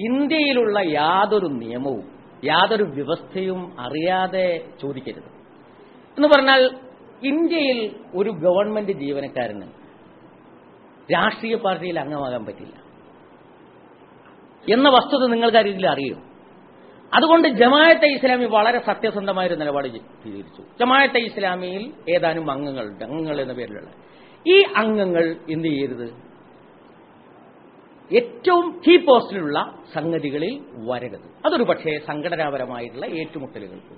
ഇന്ത്യയിലുള്ള യാതൊരു നിയമവും യാതൊരു വ്യവസ്ഥയും അറിയാതെ ചോദിക്കരുത്. എന്ന് പറഞ്ഞാൽ ഇന്ത്യയിൽ ഒരു ഗവൺമെന്റ് ജീവനക്കാരന് രാഷ്ട്രീയ പാർട്ടിയിൽ അംഗമാകാൻ പറ്റില്ല എന്ന വസ്തുത നിങ്ങൾക്ക് ആരെങ്കിലും അറിയും. അതുകൊണ്ട് ജമാഅത്തെ ഇസ്ലാമി വളരെ സത്യസന്ധമായൊരു നിലപാട് സ്വീകരിച്ചു. ജമാഅത്തെ ഇസ്ലാമിയിൽ ഏതാനും അംഗങ്ങളുണ്ട്, അംഗങ്ങൾ എന്ന പേരിലുള്ള ഈ അംഗങ്ങൾ എന്ത് ചെയ്യരുത്, ഏറ്റവും കീ പോസ്റ്റിലുള്ള സംഗതികളിൽ വരരുത്. അതൊരു പക്ഷേ സംഘടനാപരമായിട്ടുള്ള ഏറ്റുമുട്ടലുകൾക്ക്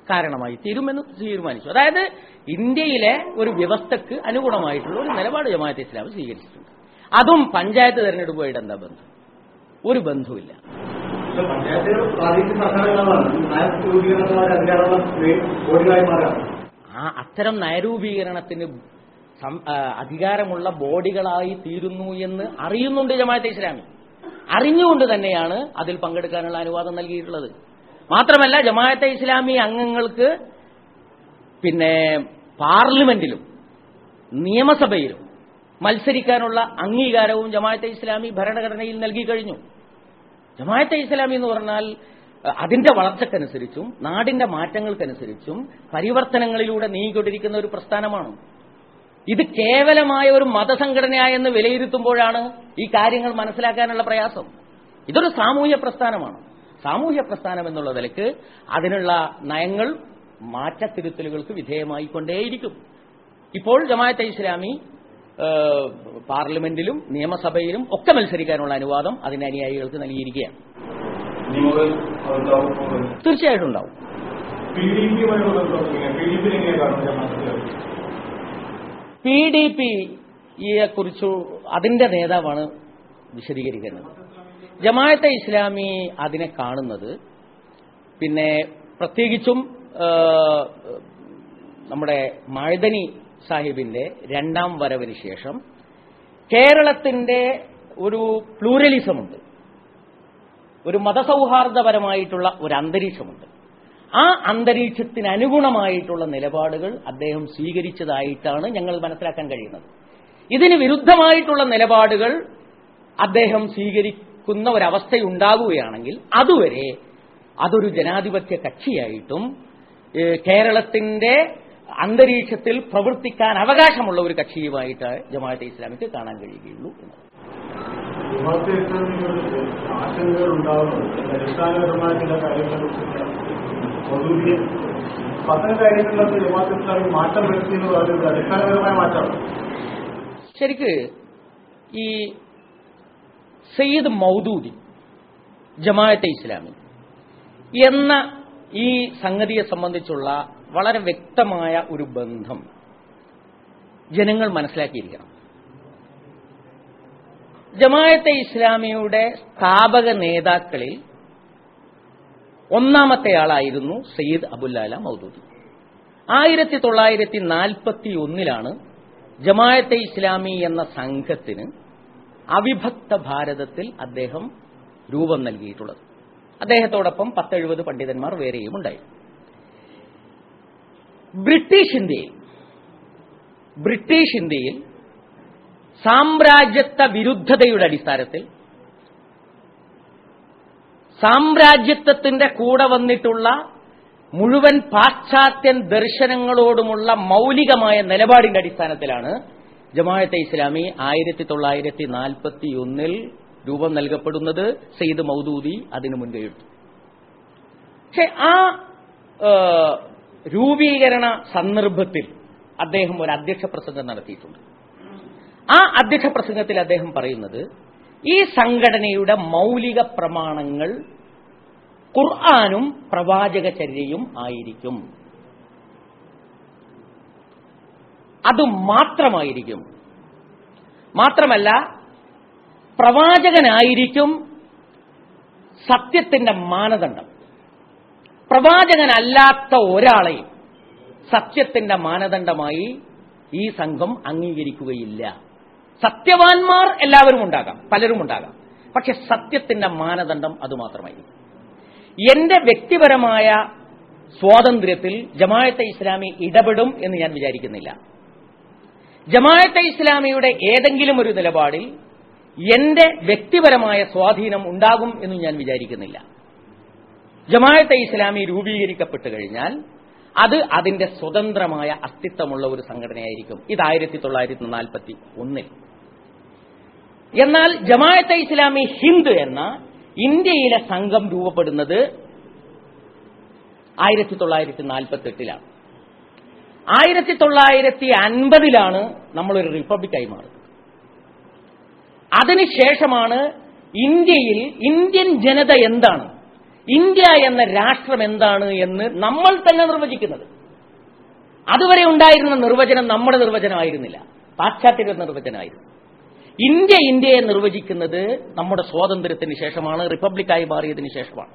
കാരണമായി തീരുമെന്ന് തീരുമാനിച്ചു. അതായത് ഇന്ത്യയിലെ ഒരു വ്യവസ്ഥക്ക് അനുഗുണമായിട്ടുള്ള ഒരു നിലപാട് ജമാഅത്തെ ഇസ്ലാമി സ്വീകരിച്ചിട്ടുണ്ട്. അതും പഞ്ചായത്ത് തെരഞ്ഞെടുപ്പുമായിട്ട് എന്താ ബന്ധം? ഒരു ബന്ധവുമില്ല. അത്തരം നയരൂപീകരണത്തിന് അധികാരമുള്ള ബോഡികളായി തീരുന്നു എന്ന് അറിയുന്നുണ്ട് ജമാഅത്തെ ഇസ്ലാമി. അറിഞ്ഞുകൊണ്ട് തന്നെയാണ് അതിൽ പങ്കെടുക്കാനുള്ള അനുവാദം നൽകിയിട്ടുള്ളത്. മാത്രമല്ല ജമാഅത്തെ ഇസ്ലാമി അംഗങ്ങൾക്ക് പാർലമെന്റിലും നിയമസഭയിലും മത്സരിക്കാനുള്ള അംഗീകാരവും ജമാഅത്തെ ഇസ്ലാമി ഭരണഘടനയിൽ നൽകി കഴിഞ്ഞു. ജമാഅത്തെ ഇസ്ലാമി എന്ന് പറഞ്ഞാൽ അതിന്റെ വളർച്ചക്കനുസരിച്ചും നാടിന്റെ മാറ്റങ്ങൾക്കനുസരിച്ചും പരിവർത്തനങ്ങളിലൂടെ നീങ്ങിക്കൊണ്ടിരിക്കുന്ന ഒരു പ്രസ്ഥാനമാണ്. ഇത് കേവലമായ ഒരു മതസംഘടനയായെന്ന് വിലയിരുത്തുമ്പോഴാണ് ഈ കാര്യങ്ങൾ മനസ്സിലാക്കാനുള്ള പ്രയാസം. ഇതൊരു സാമൂഹ്യ പ്രസ്ഥാനമാണ്. സാമൂഹ്യ പ്രസ്ഥാനം എന്നുള്ള നിലയ്ക്ക് അതിനുള്ള നയങ്ങൾ മാറ്റത്തിരുത്തലുകൾക്ക് വിധേയമായിക്കൊണ്ടേയിരിക്കും. ഇപ്പോൾ ജമാഅത്തെ ഇസ്ലാമി പാർലമെന്റിലും നിയമസഭയിലും ഒക്കെ മത്സരിക്കാനുള്ള അനുവാദം അതിന്റെ അനുയായികൾക്ക് നൽകിയിരിക്കുകയാണ്. തീർച്ചയായിട്ടും ഉണ്ടാവും. PDPയെ കുറിച്ചു അതിന്റെ നേതാവാണ് വിശദീകരിക്കുന്നത്. ജമാഅത്തെ ഇസ്ലാമി അതിനെ കാണുന്നത് പ്രത്യേകിച്ചും നമ്മുടെ മഅദനി സാഹിബിന്റെ രണ്ടാം വരവിന് ശേഷം കേരളത്തിന്റെ ഒരു പ്ലൂറലിസമുണ്ട്, ഒരു മതസൗഹാർദ്ദപരമായിട്ടുള്ള ഒരു അന്തരീക്ഷമുണ്ട്. ആ അന്തരീക്ഷത്തിന് അനുഗുണമായിട്ടുള്ള നിലപാടുകൾ അദ്ദേഹം സ്വീകരിച്ചതായിട്ടാണ് ഞങ്ങൾ മനസ്സിലാക്കാൻ കഴിയുന്നത്. ഇതിന് വിരുദ്ധമായിട്ടുള്ള നിലപാടുകൾ അദ്ദേഹം സ്വീകരിക്കുന്ന ഒരവസ്ഥയുണ്ടാവുകയാണെങ്കിൽ അതുവരെ അതൊരു ജനാധിപത്യ കക്ഷിയായിട്ടും കേരളത്തിന്റെ അന്തരീക്ഷത്തിൽ പ്രവർത്തിക്കാൻ അവകാശമുള്ള ഒരു കക്ഷിയുമായിട്ട് ജമാഅത്തെ ഇസ്ലാമിക്ക് കാണാൻ കഴിയുകയുള്ളൂ എന്നത്. ശരിക്ക് ഈ സയ്യിദ് മൗദൂദി ജമാഅത്തെ ഇസ്ലാമി എന്ന ഈ സംഗതിയെ സംബന്ധിച്ചുള്ള വളരെ വ്യക്തമായ ഒരു ബന്ധം ജനങ്ങൾ മനസ്സിലാക്കിയിരിക്കണം. ജമാഅത്തെ ഇസ്ലാമിയുടെ സ്ഥാപക നേതാക്കളിൽ ഒന്നാമത്തെയാളായിരുന്നു സയ്യിദ് അബുല്ലാല മൗദൂദി. 1941 ജമാഅത്തെ ഇസ്ലാമി എന്ന സംഘത്തിന് അവിഭക്ത ഭാരതത്തിൽ അദ്ദേഹം രൂപം നൽകിയിട്ടുള്ളത്. അദ്ദേഹത്തോടൊപ്പം 10-70 പണ്ഡിതന്മാർ വേറെയും ഉണ്ടായി. ബ്രിട്ടീഷ് ഇന്ത്യയിൽ സാമ്രാജ്യത്വ വിരുദ്ധതയുടെ അടിസ്ഥാനത്തിൽ സാമ്രാജ്യത്വത്തിന്റെ കൂടെ വന്നിട്ടുള്ള മുഴുവൻ പാശ്ചാത്യൻ ദർശനങ്ങളോടുമുള്ള മൗലികമായ നിലപാടിന്റെ അടിസ്ഥാനത്തിലാണ് ജമാഅത്തെ ഇസ്ലാമി 1941 രൂപം നൽകപ്പെടുന്നത്. സയ്യിദ് മൗദൂദി അതിനു മുൻകൈയെടുത്തു. പക്ഷെ ആ രൂപീകരണ സന്ദർഭത്തിൽ അദ്ദേഹം ഒരു അധ്യക്ഷ പ്രസംഗം നടത്തിയിട്ടുണ്ട്. ആ അധ്യക്ഷ പ്രസംഗത്തിൽ അദ്ദേഹം പറയുന്നത് ഈ സംഘടനയുടെ മൗലിക പ്രമാണങ്ങൾ ഖുർആനും പ്രവാചകചര്യയും ആയിരിക്കും, അത് മാത്രമായിരിക്കും. മാത്രമല്ല പ്രവാചകനായിരിക്കും സത്യത്തിന്റെ മാനദണ്ഡം. പ്രവാചകനല്ലാത്ത ഒരാളെയും സത്യത്തിന്റെ മാനദണ്ഡമായി ഈ സംഘം അംഗീകരിക്കുകയില്ല. സത്യവാൻമാർ എല്ലാവരും ഉണ്ടാകാം, പലരും ഉണ്ടാകാം, പക്ഷെ സത്യത്തിന്റെ മാനദണ്ഡം അതുമാത്രമായിരിക്കും. എന്റെ വ്യക്തിപരമായ സ്വാതന്ത്ര്യത്തിൽ ജമാഅത്തെ ഇസ്ലാമി ഇടപെടും എന്ന് ഞാൻ വിചാരിക്കുന്നില്ല. ജമാഅത്തെ ഇസ്ലാമിയുടെ ഏതെങ്കിലും ഒരു നിലപാടിൽ എന്റെ വ്യക്തിപരമായ സ്വാധീനം ഉണ്ടാകും എന്ന് ഞാൻ വിചാരിക്കുന്നില്ല. ജമാഅത്തെ ഇസ്ലാമി രൂപീകരിക്കപ്പെട്ടു കഴിഞ്ഞാൽ അത് അതിന്റെ സ്വതന്ത്രമായ അസ്തിത്വമുള്ള ഒരു സംഘടനയായിരിക്കും. ഇത് 1941. എന്നാൽ ജമാഅത്തെ ഇസ്ലാമി ഹിന്ദ് എന്ന ഇന്ത്യയിലെ സംഘം രൂപപ്പെടുന്നത് 1948 1950 നമ്മളൊരു റിപ്പബ്ലിക്കായി മാറുന്നത്. അതിനുശേഷമാണ് ഇന്ത്യയിൽ ഇന്ത്യൻ ജനത എന്താണ്, ഇന്ത്യ എന്ന രാഷ്ട്രം എന്താണ് എന്ന് നമ്മൾ തന്നെ നിർവചിക്കുന്നത്. അതുവരെ ഉണ്ടായിരുന്ന നിർവചനം നമ്മുടെ നിർവചനമായിരുന്നില്ല, പാശ്ചാത്യരുടെ നിർവചനമായിരുന്നു. ഇന്ത്യയെ നിർവചിക്കുന്നത് നമ്മുടെ സ്വാതന്ത്ര്യത്തിന് ശേഷമാണ്, റിപ്പബ്ലിക്കായി മാറിയതിനു ശേഷമാണ്.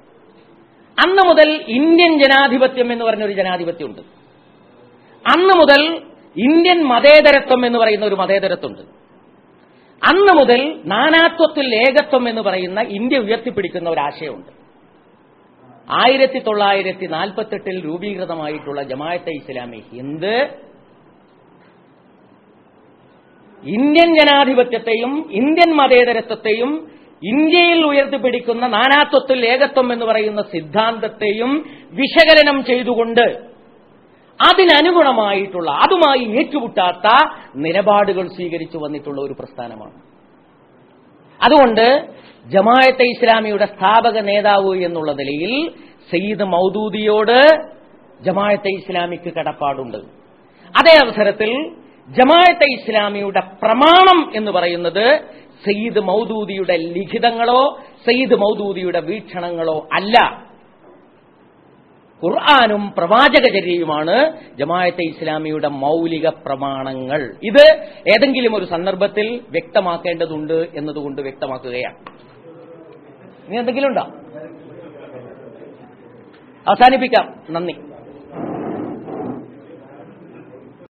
അന്ന് മുതൽ ഇന്ത്യൻ ജനാധിപത്യം എന്ന് പറഞ്ഞൊരു ജനാധിപത്യമുണ്ട്. അന്ന് മുതൽ ഇന്ത്യൻ മതേതരത്വം എന്ന് പറയുന്ന ഒരു മതേതരത്വമുണ്ട്. അന്ന് മുതൽ നാനാത്വത്തിൽ ഏകത്വം എന്ന് പറയുന്ന ഇന്ത്യ ഉയർത്തിപ്പിടിക്കുന്ന ഒരു ആശയമുണ്ട്. 1948 രൂപീകൃതമായിട്ടുള്ള ജമാഅത്തെ ഇസ്ലാമി ഹിന്ദ് ഇന്ത്യൻ ജനാധിപത്യത്തെയും ഇന്ത്യൻ മതേതരത്വത്തെയും ഇന്ത്യയിൽ ഉയർത്തിപ്പിടിക്കുന്ന നാനാത്വത്തിൽ ഏകത്വം എന്ന് പറയുന്ന സിദ്ധാന്തത്തെയും വിശകലനം ചെയ്തുകൊണ്ട് അതിനനുഗുണമായിട്ടുള്ള, അതുമായി ഏറ്റുമുട്ടാത്ത നിലപാടുകൾ സ്വീകരിച്ചു വന്നിട്ടുള്ള ഒരു പ്രസ്ഥാനമാണ്. അതുകൊണ്ട് ജമാഅത്തെ ഇസ്ലാമിയുടെ സ്ഥാപക നേതാവ് എന്നുള്ള നിലയിൽ സയ്യിദ് മൗദൂദിയോട് ജമാഅത്തെ ഇസ്ലാമിക്ക് കടപ്പാടുണ്ട്. അതേ അവസരത്തിൽ ജമാഅത്തെ ഇസ്ലാമിയുടെ പ്രമാണം എന്ന് പറയുന്നത് സയ്യിദ് മൗദൂദിയുടെ ലിഖിതങ്ങളോ സയ്യിദ് മൗദൂദിയുടെ വീക്ഷണങ്ങളോ അല്ല. ഖുർആനും പ്രവാചകചര്യയുമാണ് ജമാഅത്തെ ഇസ്ലാമിയുടെ മൗലിക പ്രമാണങ്ങൾ. ഇത് ഏതെങ്കിലും ഒരു സന്ദർഭത്തിൽ വ്യക്തമാക്കേണ്ടതുണ്ട് എന്നതുകൊണ്ട് വ്യക്തമാക്കുകയാണ്. ഇനി എന്തെങ്കിലും ഉണ്ടോ? അവസാനിപ്പിക്കാം. നന്ദി.